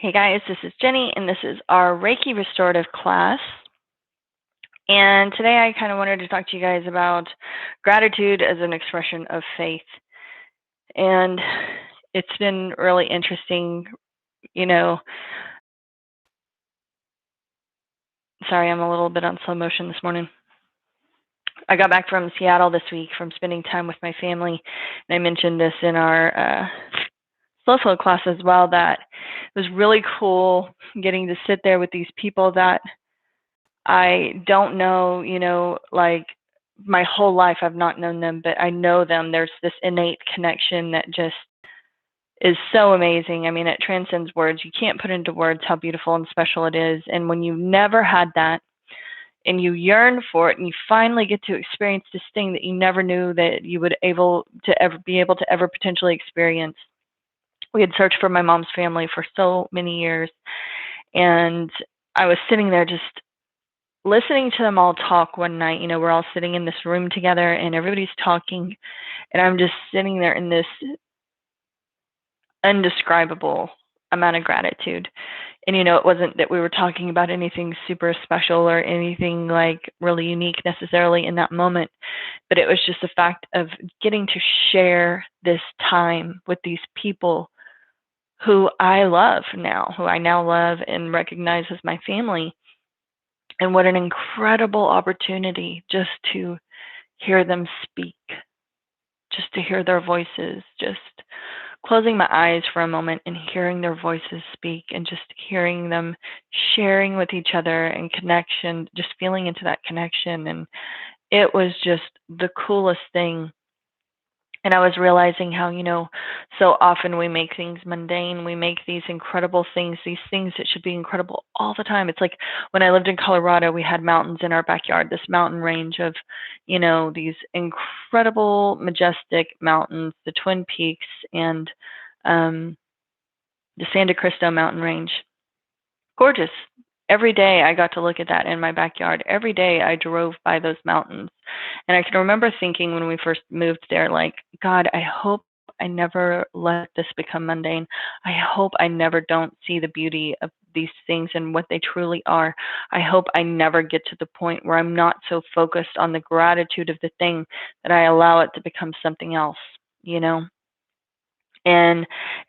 Hey guys, this is Jenny, and this is our Reiki Restorative class. And today I kind of wanted to talk to you guys about gratitude as an expression of faith. And it's been really interesting, you know. Sorry, I'm a little bit on slow motion this morning. I got back from Seattle this week from spending time with my family, and I mentioned this in our slow flow class as well, that it was really cool getting to sit there with these people that I don't know, like my whole life I've not known them, but I know them. There's this innate connection that just is so amazing. I mean, it transcends words. You can't put into words how beautiful and special it is. And when you've never had that and you yearn for it and you finally get to experience this thing that you never knew that you would be able to ever potentially experience. We had searched for my mom's family for so many years, and I was sitting there just listening to them all talk one night. We're all sitting in this room together and everybody's talking, and I'm just sitting there in this indescribable amount of gratitude. And it wasn't that we were talking about anything super special or anything like really unique necessarily in that moment, but it was just the fact of getting to share this time with these people who I love now, who I now love and recognize as my family. And what an incredible opportunity just to hear them speak, just to hear their voices, just closing my eyes for a moment and hearing their voices speak and just hearing them sharing with each other and connection, just feeling into that connection. And it was just the coolest thing. And I was realizing how, so often we make things mundane. We make these incredible things, these things that should be incredible all the time. It's like when I lived in Colorado, we had mountains in our backyard, this mountain range of, these incredible, majestic mountains, the Twin Peaks and the Santa Cristo mountain range. Gorgeous. Every day I got to look at that in my backyard. Every day I drove by those mountains. And I can remember thinking when we first moved there, like, God, I hope I never let this become mundane. I hope I never don't see the beauty of these things and what they truly are. I hope I never get to the point where I'm not so focused on the gratitude of the thing that I allow it to become something else, And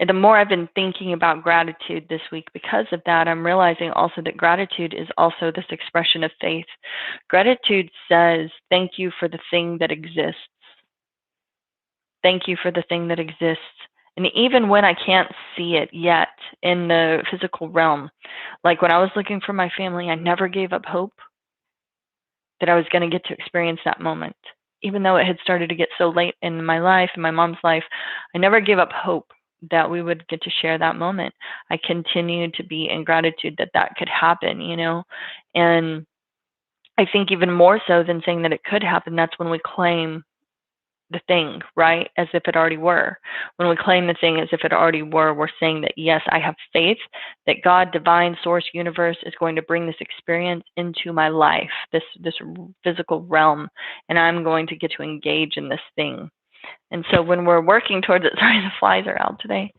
the more I've been thinking about gratitude this week because of that, I'm realizing also that gratitude is also this expression of faith. Gratitude says, thank you for the thing that exists. Thank you for the thing that exists. And even when I can't see it yet in the physical realm, like when I was looking for my family, I never gave up hope that I was going to get to experience that moment. Even though it had started to get so late in my life, in my mom's life, I never gave up hope that we would get to share that moment. I continued to be in gratitude that that could happen, And I think even more so than saying that it could happen, that's when we claim the thing, right? As if it already were. When we claim the thing as if it already were, we're saying that, yes, I have faith that God, divine, source, universe is going to bring this experience into my life, this physical realm, and I'm going to get to engage in this thing. And so when we're working towards it, sorry, the flies are out today.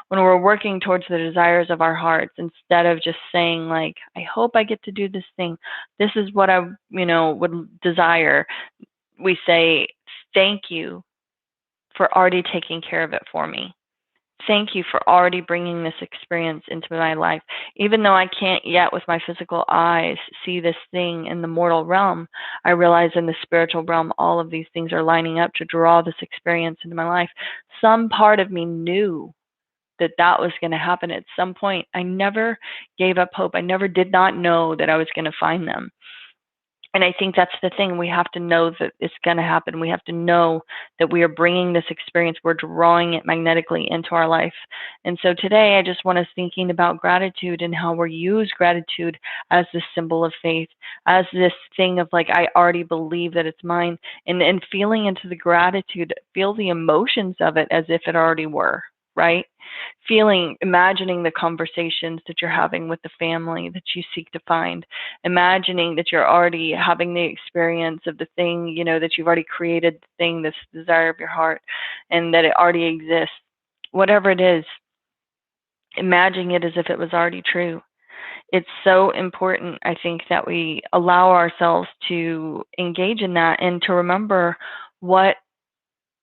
When we're working towards the desires of our hearts, instead of just saying like, I hope I get to do this thing, this is what I, would desire, we say, thank you for already taking care of it for me. Thank you for already bringing this experience into my life. Even though I can't yet with my physical eyes see this thing in the mortal realm, I realize in the spiritual realm, all of these things are lining up to draw this experience into my life. Some part of me knew that that was going to happen at some point. I never gave up hope. I never did not know that I was going to find them. And I think that's the thing. We have to know that it's going to happen. We have to know that we are bringing this experience. We're drawing it magnetically into our life. And so today, I just want us thinking about gratitude and how we use gratitude as this symbol of faith, as this thing of like, I already believe that it's mine. And feeling into the gratitude, feel the emotions of it as if it already were, right? Imagining the conversations that you're having with the family that you seek to find, imagining that you're already having the experience of the thing, that you've already created the thing, this desire of your heart, and that it already exists, whatever it is. imagining it as if it was already true. It's so important, I think, that we allow ourselves to engage in that and to remember what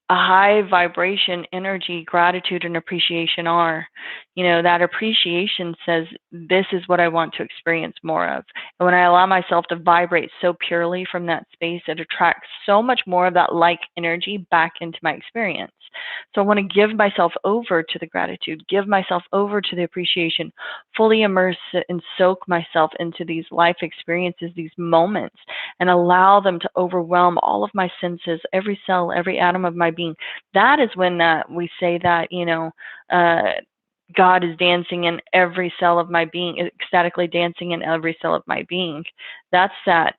a high vibration energy, gratitude, and appreciation are. That appreciation says, this is what I want to experience more of. And when I allow myself to vibrate so purely from that space, it attracts so much more of that like energy back into my experience. So I want to give myself over to the gratitude, give myself over to the appreciation, fully immerse and soak myself into these life experiences, these moments, and allow them to overwhelm all of my senses, every cell, every atom of my being. That is when we say that, God is dancing in every cell of my being, ecstatically dancing in every cell of my being. That's that.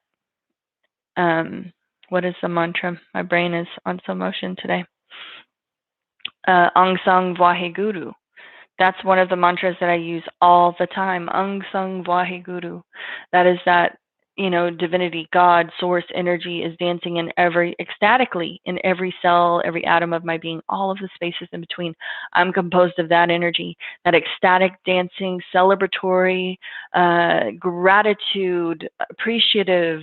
What is the mantra? My brain is on slow motion today. Aung Sang Vaheguru. That's one of the mantras that I use all the time. Aung Sang Vaheguru. That is that, divinity, God, source, energy is dancing ecstatically in every cell, every atom of my being, all of the spaces in between. I'm composed of that energy, that ecstatic dancing, celebratory, gratitude, appreciative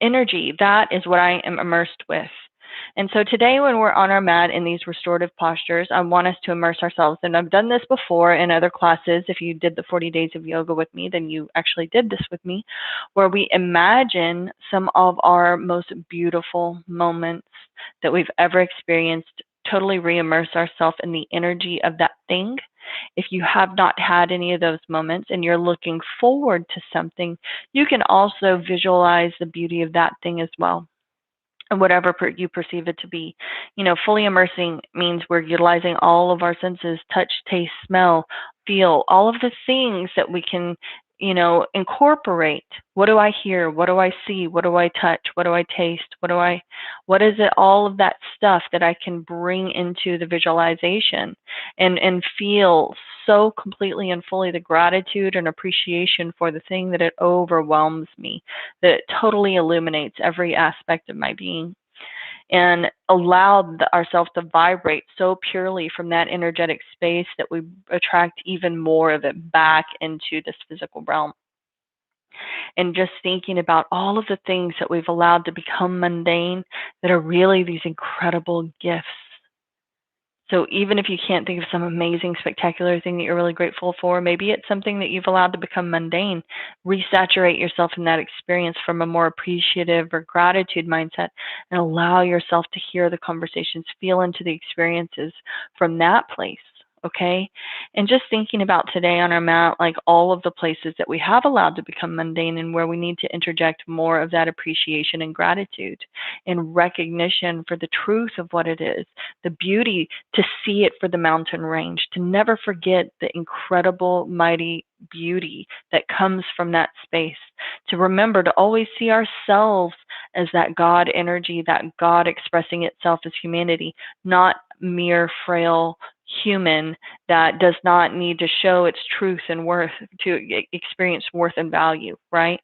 energy. That is what I am immersed with. And so today, when we're on our mat in these restorative postures, I want us to immerse ourselves. And I've done this before in other classes. If you did the 40 days of yoga with me, then you actually did this with me, where we imagine some of our most beautiful moments that we've ever experienced, totally re-immerse ourselves in the energy of that thing. If you have not had any of those moments and you're looking forward to something, you can also visualize the beauty of that thing as well, and whatever you perceive it to be. Fully immersing means we're utilizing all of our senses: touch, taste, smell, feel, all of the things that we can, incorporate. What do I hear? What do I see? What do I touch? What do I taste? What is it? All of that stuff that I can bring into the visualization and feel so completely and fully the gratitude and appreciation for the thing that it overwhelms me, that it totally illuminates every aspect of my being, and allow ourselves to vibrate so purely from that energetic space that we attract even more of it back into this physical realm. And just thinking about all of the things that we've allowed to become mundane that are really these incredible gifts. So even if you can't think of some amazing, spectacular thing that you're really grateful for, maybe it's something that you've allowed to become mundane. Resaturate yourself in that experience from a more appreciative or gratitude mindset, and allow yourself to hear the conversations, feel into the experiences from that place. Okay. And just thinking about today on our mat, like all of the places that we have allowed to become mundane and where we need to interject more of that appreciation and gratitude and recognition for the truth of what it is, the beauty, to see it for the mountain range, to never forget the incredible, mighty beauty that comes from that space, to remember to always see ourselves as that God energy, that God expressing itself as humanity, not mere frail human that does not need to show its truth and worth to experience worth and value, right?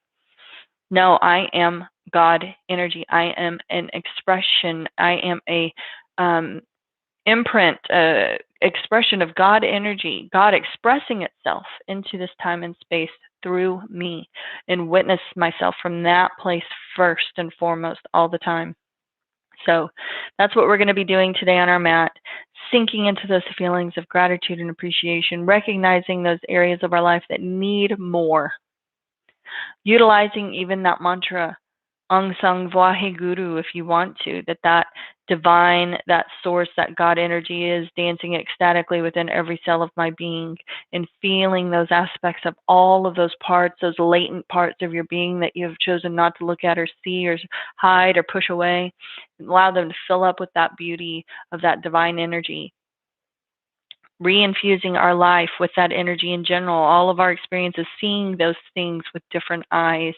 No, I am God energy. I am an expression. I am a imprint, expression of God energy, God expressing itself into this time and space through me, and witness myself from that place first and foremost all the time. So that's what we're going to be doing today on our mat, sinking into those feelings of gratitude and appreciation, recognizing those areas of our life that need more, utilizing even that mantra, Aung Sang Vaheguru, if you want to, that divine, that source, that God energy is dancing ecstatically within every cell of my being, and feeling those aspects of all of those parts, those latent parts of your being that you have chosen not to look at or see or hide or push away. Allow them to fill up with that beauty of that divine energy, reinfusing our life with that energy in general, all of our experiences, seeing those things with different eyes,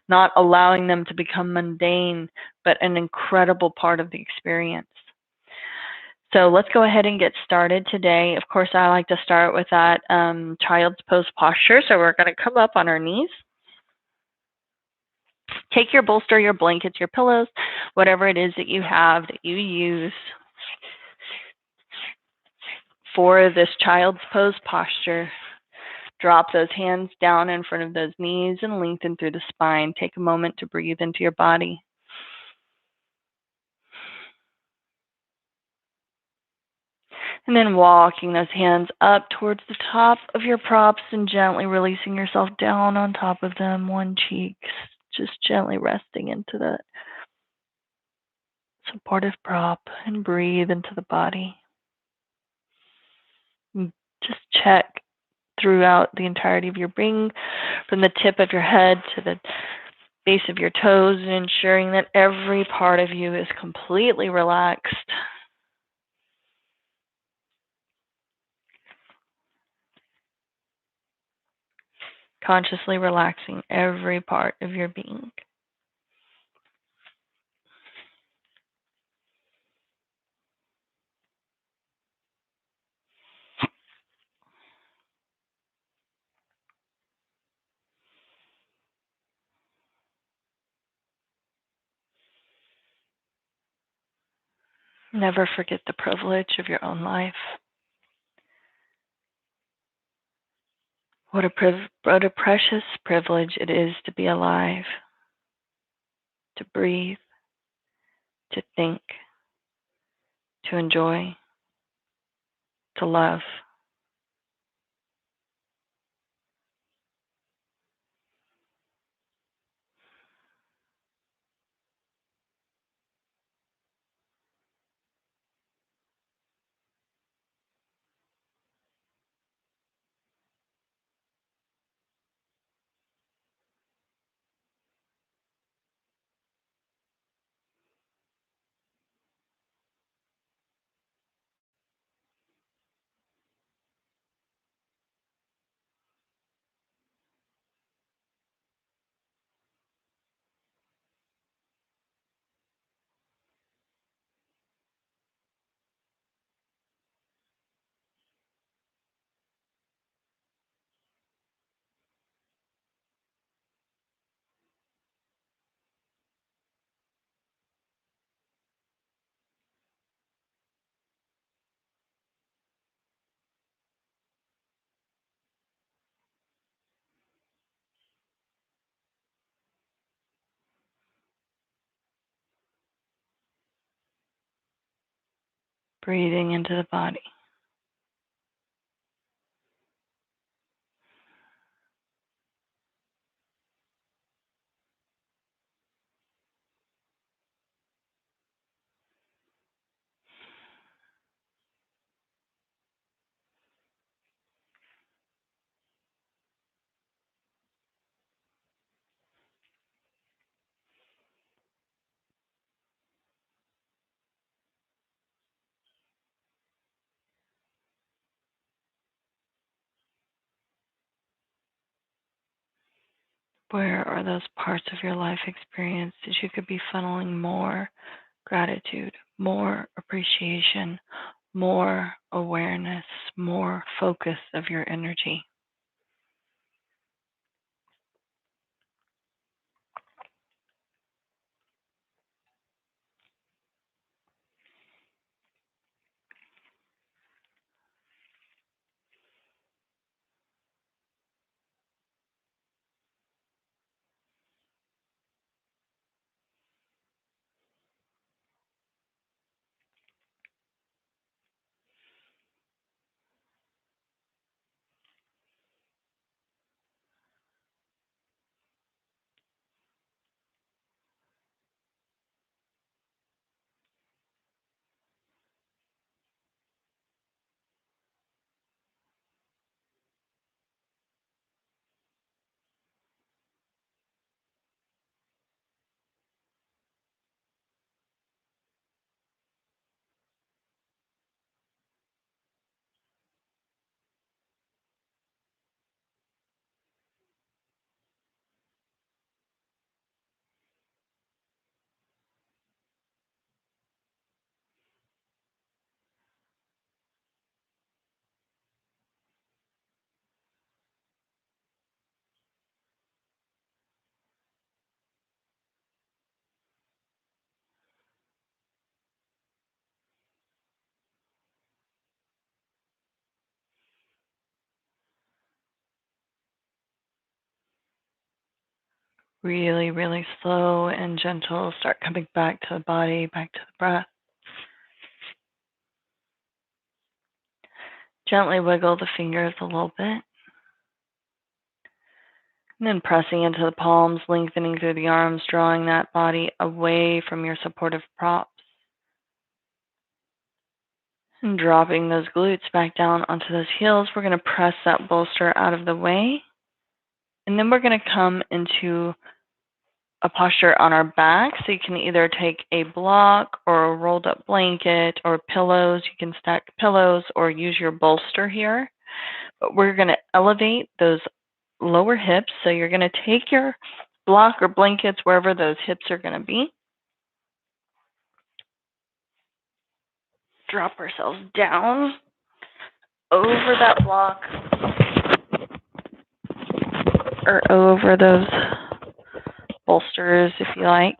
not allowing them to become mundane, but an incredible part of the experience. So let's go ahead and get started today. Of course, I like to start with that child's pose posture. So we're going to come up on our knees. Take your bolster, your blankets, your pillows, whatever it is that you have that you use. For this child's pose posture, drop those hands down in front of those knees and lengthen through the spine. Take a moment to breathe into your body. And then walking those hands up towards the top of your props and gently releasing yourself down on top of them, one cheek, just gently resting into that supportive prop, and breathe into the body. And just check throughout the entirety of your being, from the tip of your head to the base of your toes, ensuring that every part of you is completely relaxed. Consciously relaxing every part of your being. Never forget the privilege of your own life. What a precious privilege it is to be alive, to breathe, to think, to enjoy, to love. Breathing into the body. Where are those parts of your life experience that you could be funneling more gratitude, more appreciation, more awareness, more focus of your energy? Really, really slow and gentle. Start coming back to the body, back to the breath. Gently wiggle the fingers a little bit. And then pressing into the palms, lengthening through the arms, drawing that body away from your supportive props. And dropping those glutes back down onto those heels. We're going to press that bolster out of the way. And then we're going to come into a posture on our back. So you can either take a block or a rolled up blanket or pillows. You can stack pillows or use your bolster here. But we're going to elevate those lower hips. So you're going to take your block or blankets wherever those hips are going to be. Drop ourselves down over that block or over those bolsters if you like.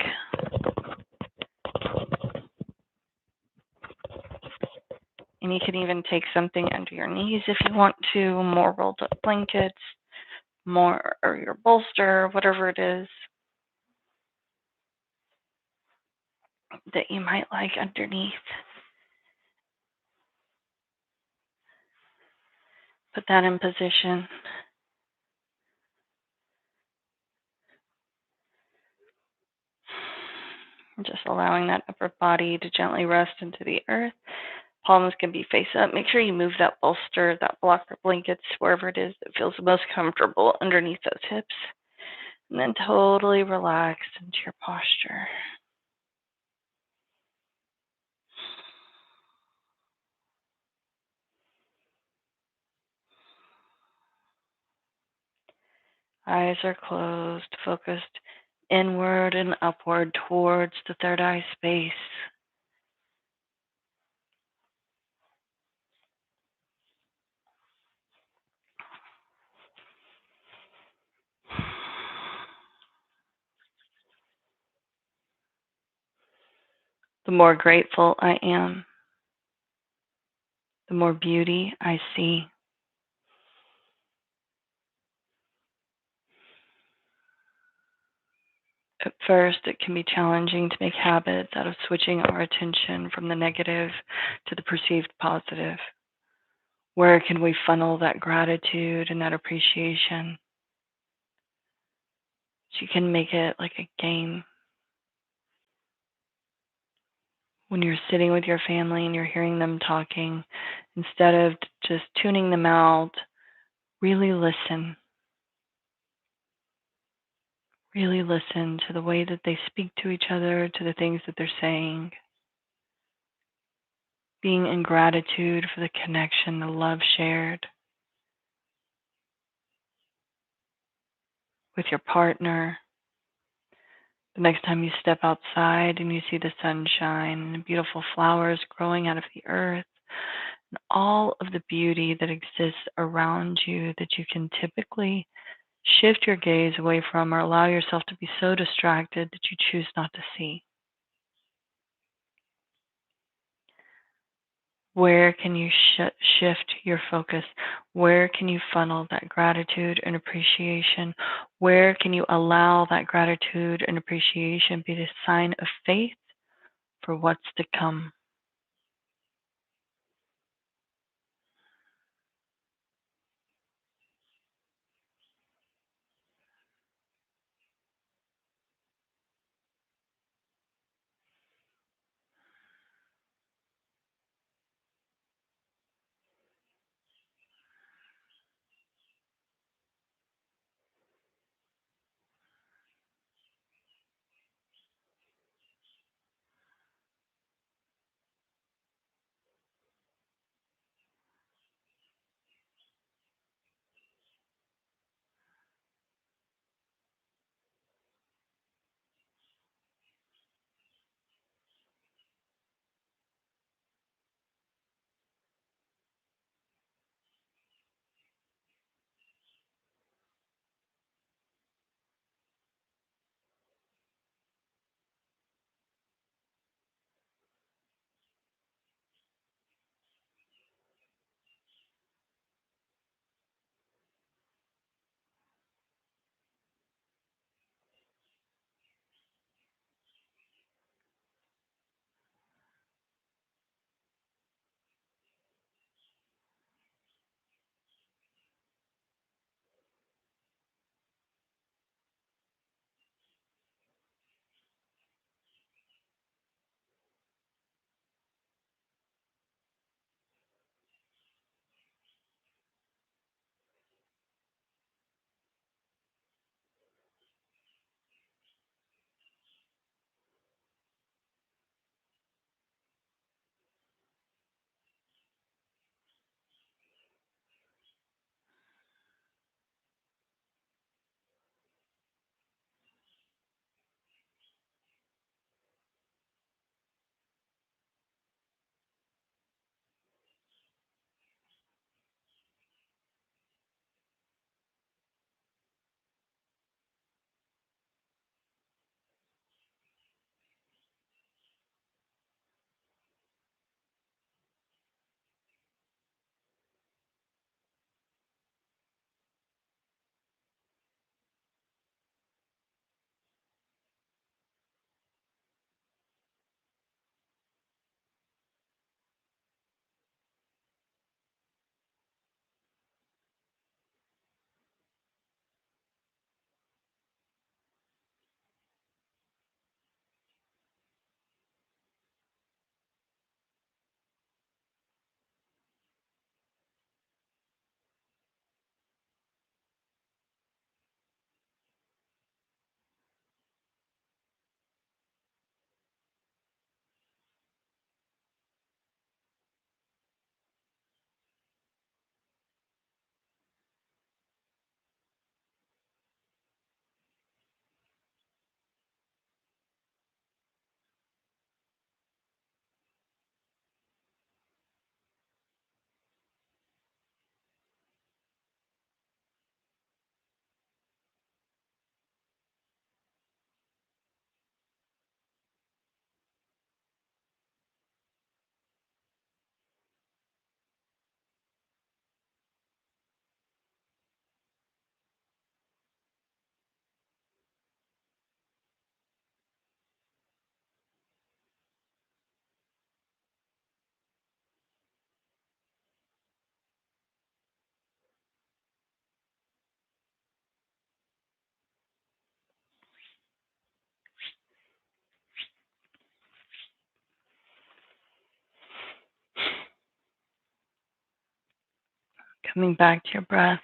And you can even take something under your knees if you want to, more rolled up blankets, more, or your bolster, whatever it is that you might like underneath. Put that in position. Just allowing that upper body to gently rest into the earth. Palms can be face up. Make sure you move that bolster, that block or blankets, wherever it is that feels most comfortable underneath those hips. And then totally relax into your posture. Eyes are closed, focused inward and upward towards the third eye space. The more grateful I am, the more beauty I see. At first, it can be challenging to make habits out of switching our attention from the negative to the perceived positive. Where can we funnel that gratitude and that appreciation? So you can make it like a game. When you're sitting with your family and you're hearing them talking, instead of just tuning them out, really listen. Really listen to the way that they speak to each other, to the things that they're saying. Being in gratitude for the connection, the love shared with your partner. The next time you step outside and you see the sunshine and the beautiful flowers growing out of the earth and all of the beauty that exists around you that you can typically shift your gaze away from or allow yourself to be so distracted that you choose not to see. Where can you shift your focus? Where can you funnel that gratitude and appreciation? Where can you allow that gratitude and appreciation be the sign of faith for what's to come? Coming back to your breath,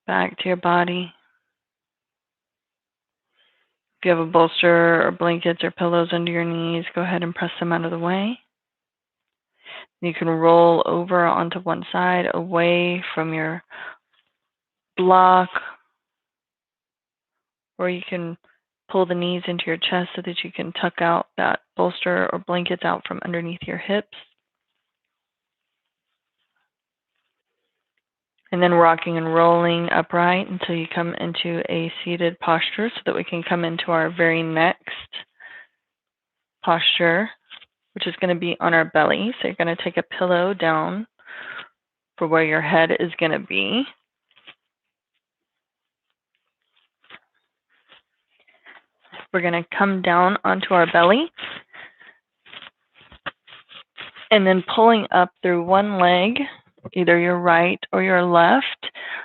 back to your body. If you have a bolster or blankets or pillows under your knees, go ahead and press them out of the way. You can roll over onto one side away from your block, or you can pull the knees into your chest so that you can tuck out that bolster or blankets out from underneath your hips. And then rocking and rolling upright until you come into a seated posture so that we can come into our very next posture, which is going to be on our belly. So you're going to take a pillow down for where your head is going to be. We're going to come down onto our belly and then pulling up through one leg, either your right or your left.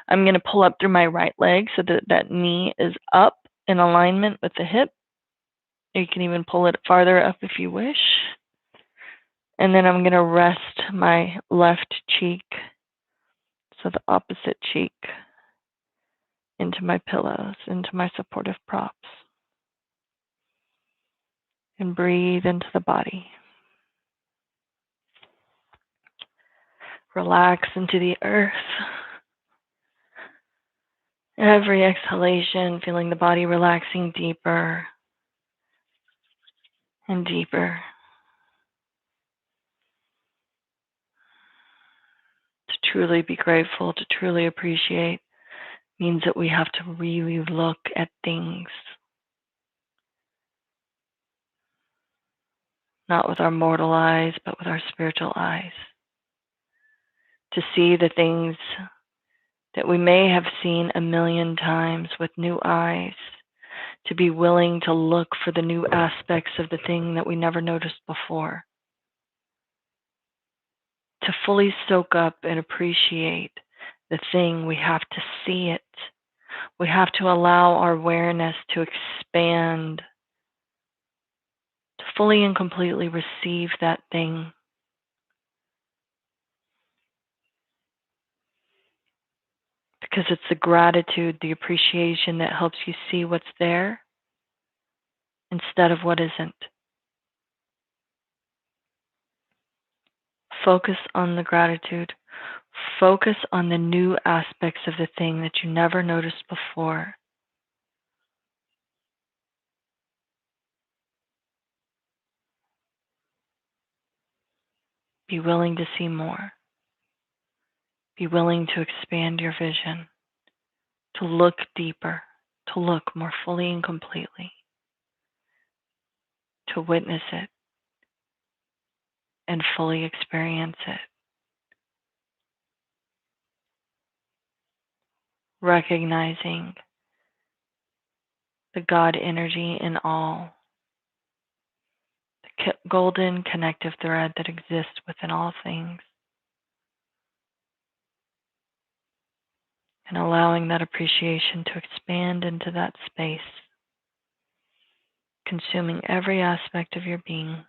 I'm going to pull up through my right leg so that that knee is up in alignment with the hip. You can even pull it farther up if you wish. And then I'm going to rest my left cheek, so the opposite cheek, into my pillows, into my supportive props. And breathe into the body. Relax into the earth. Every exhalation, feeling the body relaxing deeper and deeper. To truly be grateful, to truly appreciate, means that we have to really look at things, not with our mortal eyes, but with our spiritual eyes. To see the things that we may have seen a million times with new eyes, to be willing to look for the new aspects of the thing that we never noticed before, to fully soak up and appreciate the thing. We have to see it. We have to allow our awareness to expand, to fully and completely receive that thing. Because it's the gratitude, the appreciation that helps you see what's there instead of what isn't. Focus on the gratitude. Focus on the new aspects of the thing that you never noticed before. Be willing to see more. Be willing to expand your vision, to look deeper, to look more fully and completely, to witness it and fully experience it. Recognizing the God energy in all, the golden connective thread that exists within all things, and allowing that appreciation to expand into that space, consuming every aspect of your being.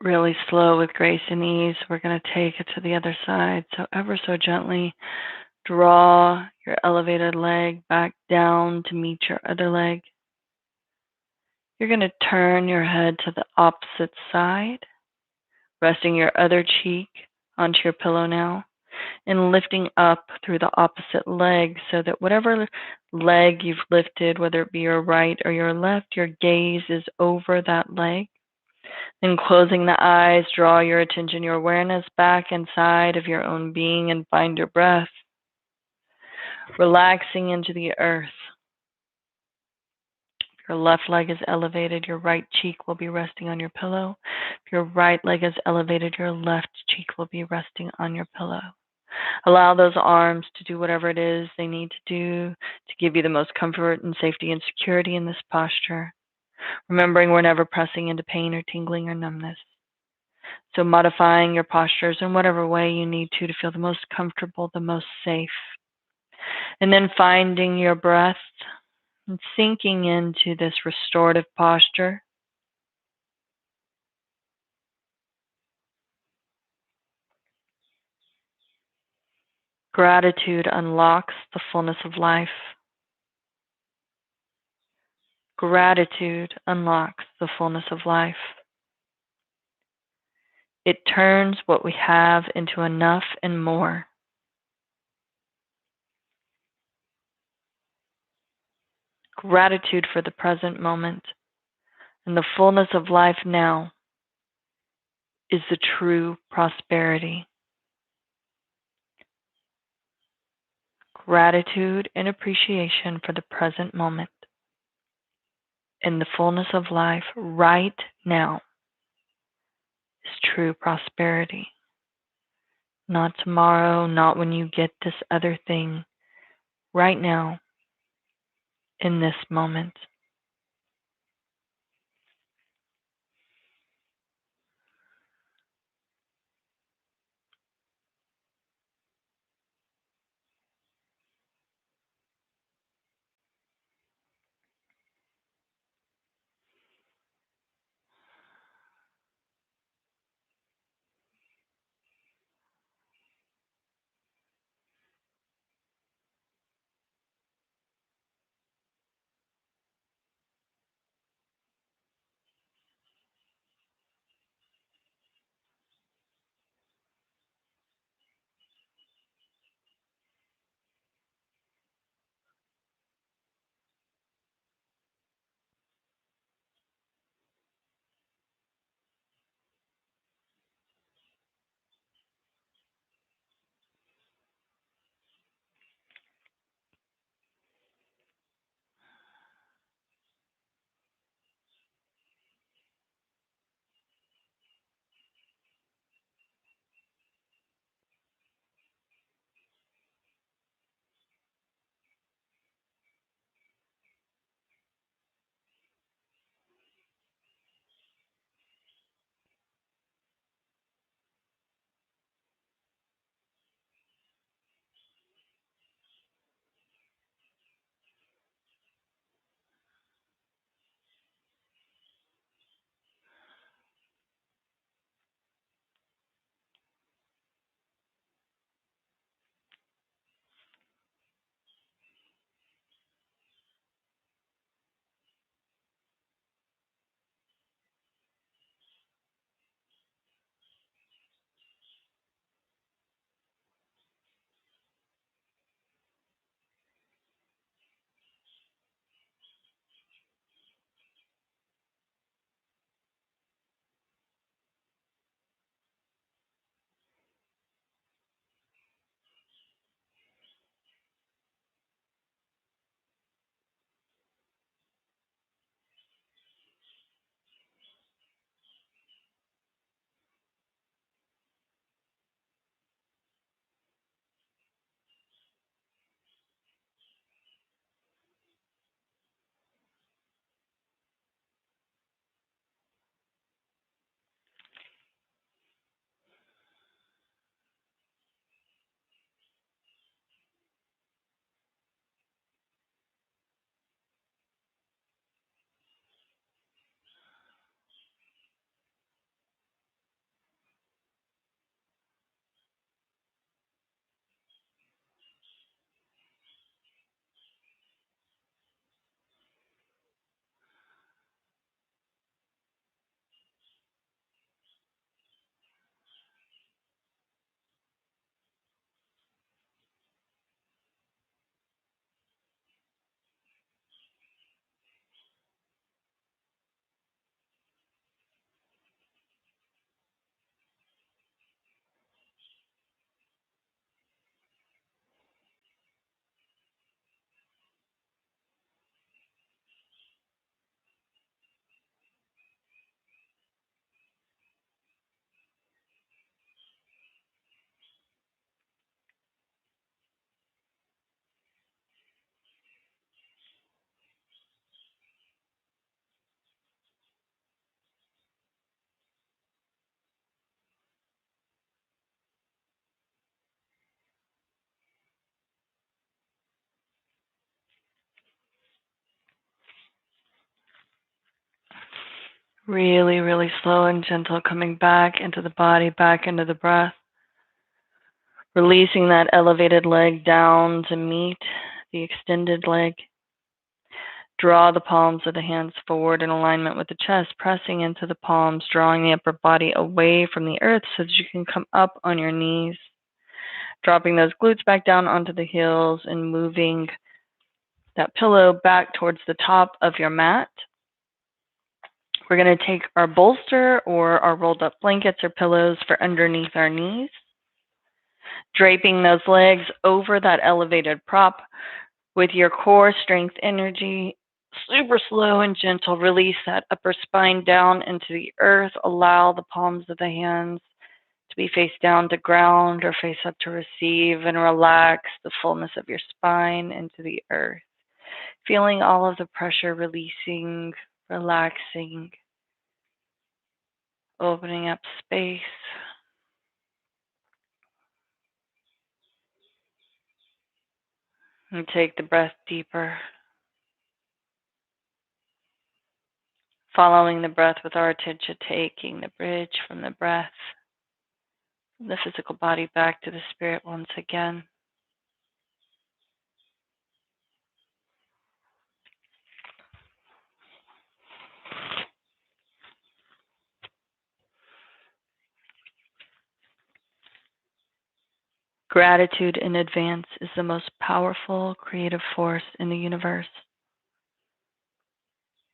Really slow with grace and ease. We're going to take it to the other side. So ever so gently draw your elevated leg back down to meet your other leg. You're going to turn your head to the opposite side, resting your other cheek onto your pillow now, and lifting up through the opposite leg so that whatever leg you've lifted, whether it be your right or your left, your gaze is over that leg. Then closing the eyes, draw your attention, your awareness back inside of your own being and find your breath. Relaxing into the earth. If your left leg is elevated, your right cheek will be resting on your pillow. If your right leg is elevated, your left cheek will be resting on your pillow. Allow those arms to do whatever it is they need to do to give you the most comfort and safety and security in this posture. Remembering we're never pressing into pain or tingling or numbness. So modifying your postures in whatever way you need to feel the most comfortable, the most safe. And then finding your breath and sinking into this restorative posture. Gratitude unlocks the fullness of life. Gratitude unlocks the fullness of life. It turns what we have into enough and more. Gratitude for the present moment and the fullness of life now is the true prosperity. Gratitude and appreciation for the present moment and the fullness of life right now is true prosperity. Not tomorrow, not when you get this other thing. Right now, in this moment. Really, really slow and gentle, coming back into the body, back into the breath. Releasing that elevated leg down to meet the extended leg. Draw the palms of the hands forward in alignment with the chest, pressing into the palms, drawing the upper body away from the earth so that you can come up on your knees. Dropping those glutes back down onto the heels and moving that pillow back towards the top of your mat. We're going to take our bolster or our rolled up blankets or pillows for underneath our knees. Draping those legs over that elevated prop with your core strength energy. Super slow and gentle. Release that upper spine down into the earth. Allow the palms of the hands to be face down to ground or face up to receive, and relax the fullness of your spine into the earth. Feeling all of the pressure releasing, relaxing, opening up space. And take the breath deeper. Following the breath with our attention, taking the bridge from the breath, the physical body back to the spirit once again. Gratitude in advance is the most powerful creative force in the universe.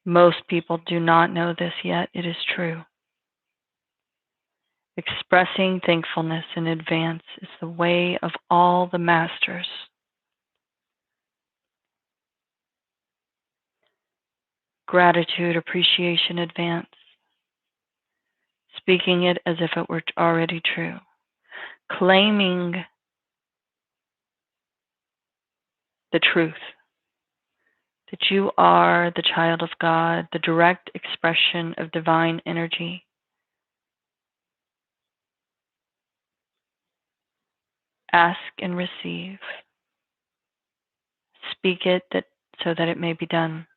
Most people do not know this yet. It is true. Expressing thankfulness in advance is the way of all the masters. Gratitude, appreciation, advance. Speaking it as if it were already true. Claiming the truth that you are the child of God, the direct expression of divine energy. Ask and receive. Speak it so that it may be done.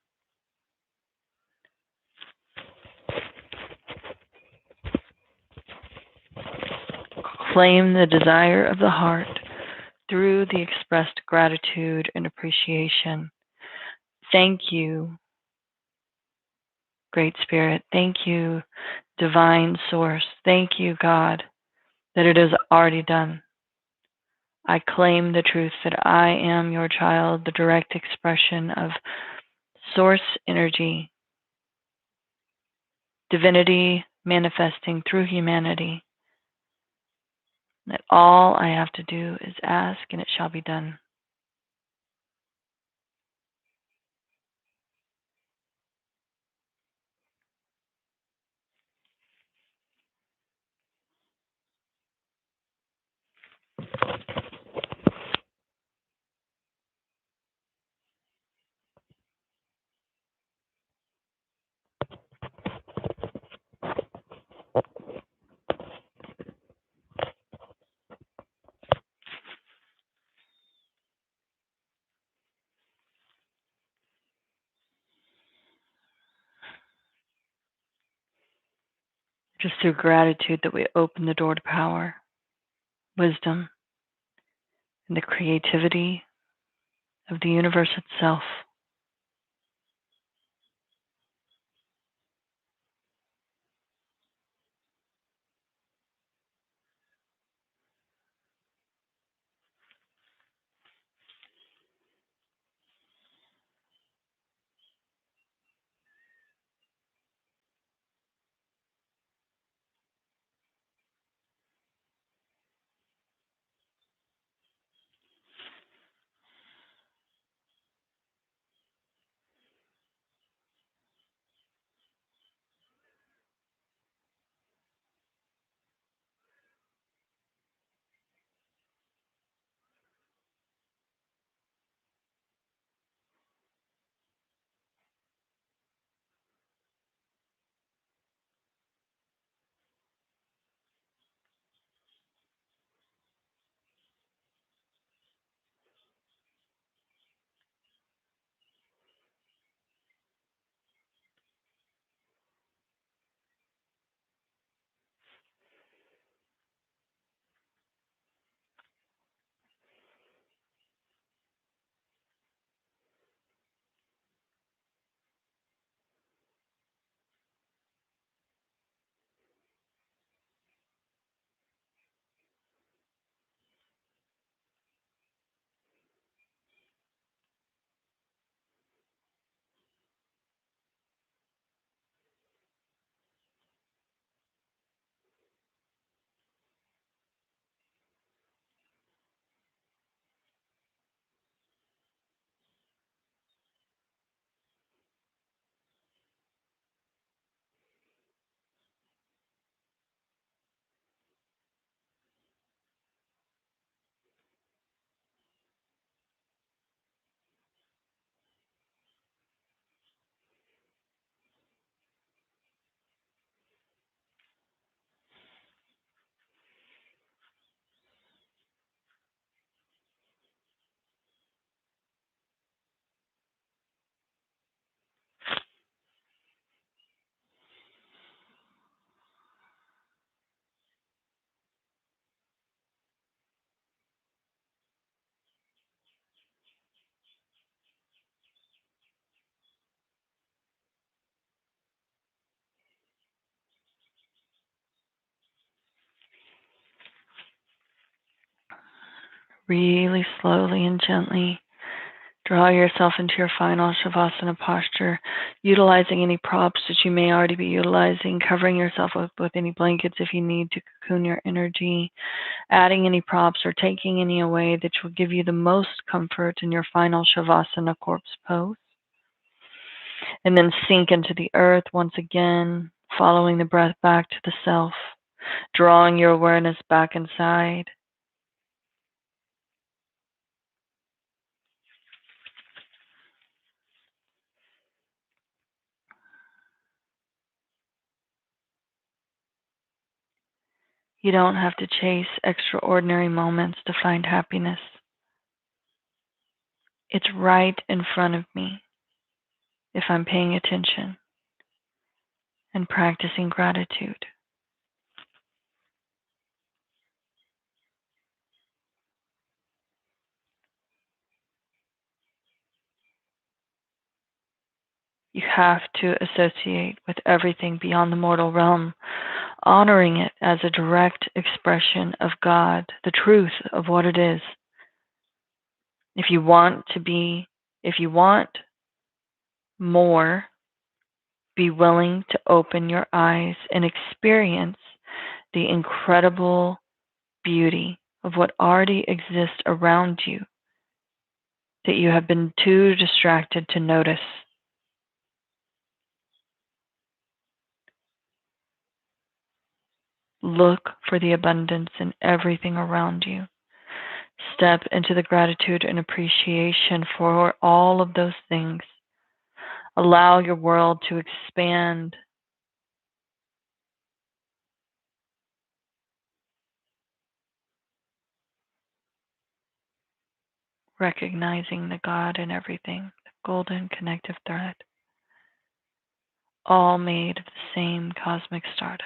Claim the desire of the heart through the expressed gratitude and appreciation. Thank you, Great Spirit. Thank you, Divine Source. Thank you, God, that it is already done. I claim the truth that I am your child, the direct expression of Source energy, divinity manifesting through humanity. That all I have to do is ask and it shall be done. Just through gratitude that we open the door to power, wisdom, and the creativity of the universe itself. Really slowly and gently draw yourself into your final Shavasana posture, utilizing any props that you may already be utilizing, covering yourself up with any blankets if you need to cocoon your energy, adding any props or taking any away that will give you the most comfort in your final Shavasana corpse pose. And then sink into the earth once again, following the breath back to the self, drawing your awareness back inside. You don't have to chase extraordinary moments to find happiness. It's right in front of me if I'm paying attention and practicing gratitude. You have to associate with everything beyond the mortal realm, honoring it as a direct expression of God, the truth of what it is. If you want more, be willing to open your eyes and experience the incredible beauty of what already exists around you that you have been too distracted to notice. Look for the abundance in everything around you. Step into the gratitude and appreciation for all of those things. Allow your world to expand. Recognizing the God in everything, the golden connective thread, all made of the same cosmic stardust.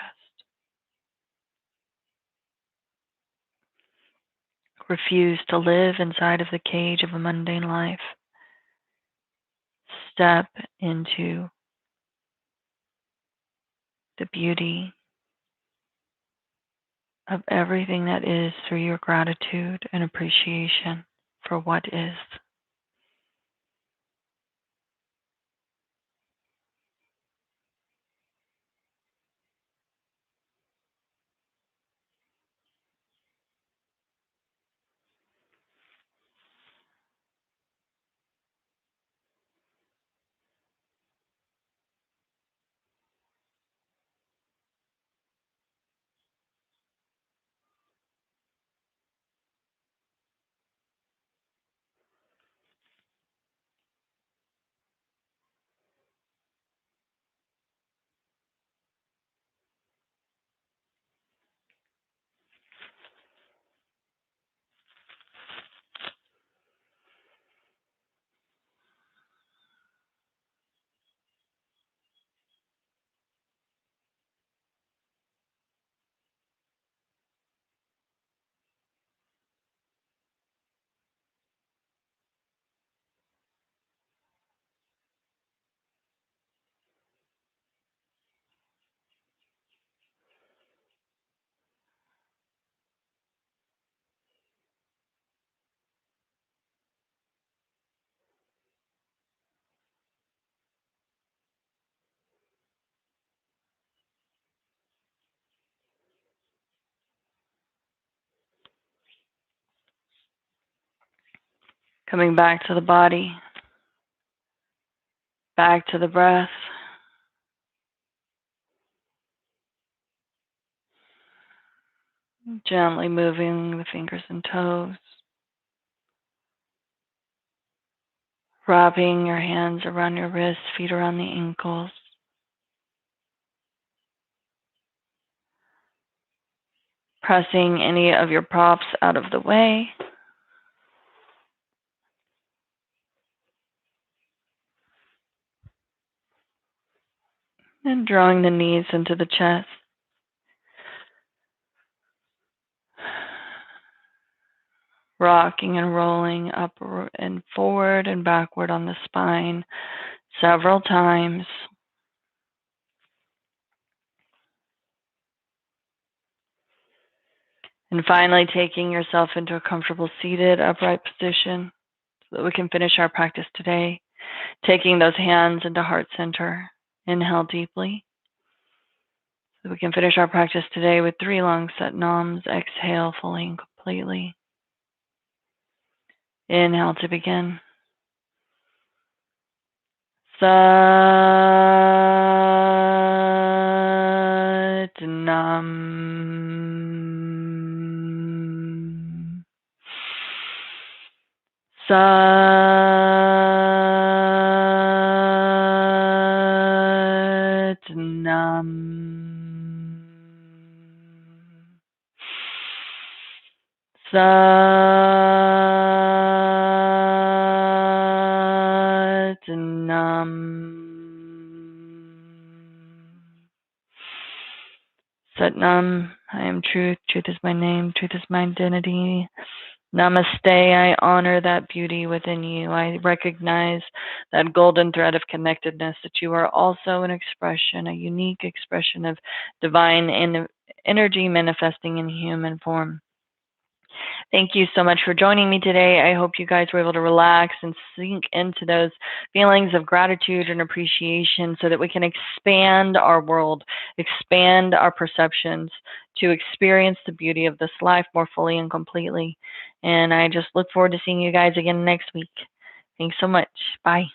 Refuse to live inside of the cage of a mundane life. Step into the beauty of everything that is through your gratitude and appreciation for what is. Coming back to the body, back to the breath. Gently moving the fingers and toes. Wrapping your hands around your wrists, feet around the ankles. Pressing any of your props out of the way. And drawing the knees into the chest. Rocking and rolling up and forward and backward on the spine several times. And finally, taking yourself into a comfortable seated upright position so that we can finish our practice today. Taking those hands into heart center. Inhale deeply. So we can finish our practice today with 3 long Sat Nams. Exhale fully and completely. Inhale to begin. Sat Nam. Sat Nam. Sat Nam. Sat Nam. I am truth. Truth is my name. Truth is my identity. Namaste. I honor that beauty within you. I recognize that golden thread of connectedness, that you are also an expression, a unique expression of divine energy manifesting in human form. Thank you so much for joining me today. I hope you guys were able to relax and sink into those feelings of gratitude and appreciation so that we can expand our world, expand our perceptions to experience the beauty of this life more fully and completely. And I just look forward to seeing you guys again next week. Thanks so much. Bye.